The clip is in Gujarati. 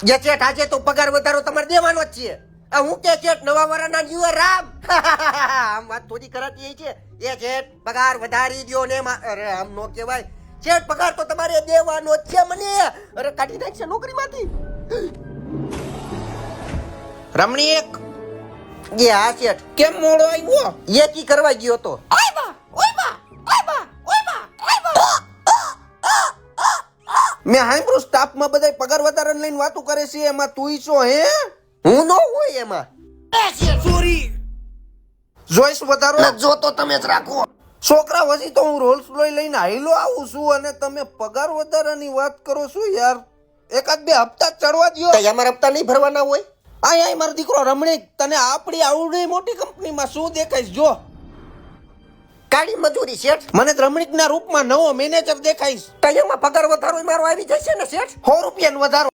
જે ચેટ આજે તો પગાર વધારો તમારે દેવાનો જ છે. આ હું કે ચેટ નવા વરાના ન્યુ યર રામ આમ વાત થોડી કરાતી છે. એ ચેટ પગાર વધારી દ્યો ને અરે આમ નો કહેવાય. ચેટ પગાર તો તમારે દેવાનો જ છે મને. અરે કાઢી નાખશે નોકરીમાંથી. રમણી એક એ હા ચેટ કેમ મોડો આવ્યો? એ કી કરવા ગયો તો. મેં સાંભળ્યું સ્ટાફમાં બધા પગાર વધારા લઈને વાતો કરે છે, એમાં તુંય છો હે? હું નો હોય એમાં. સોરી જોઈશ વધારો જોતો તમે જ રાખો. છોકરા હજી તો હું રોલ્સ રોય લઈને હાઈલો આવું છું અને તમે પગાર વધારાની વાત કરો છો યાર. એકાદ બે હપ્તા ચડવા દ્યો. કઈ અમારા હપ્તા નહીં ભરવાના હોય? આય મારો દીકરો રમણી, તને આપણી આવડી મોટી કંપનીમાં શું દેખાઈશ જો? કાળી મજૂરી શેઠ. મને રમણીકના રૂપમાં નવો મેનેજર દેખાઈશ. કઈ એમાં પગાર વધારો મારો આવી જશે ને શેઠ? 100 રૂપિયાનો વધારો.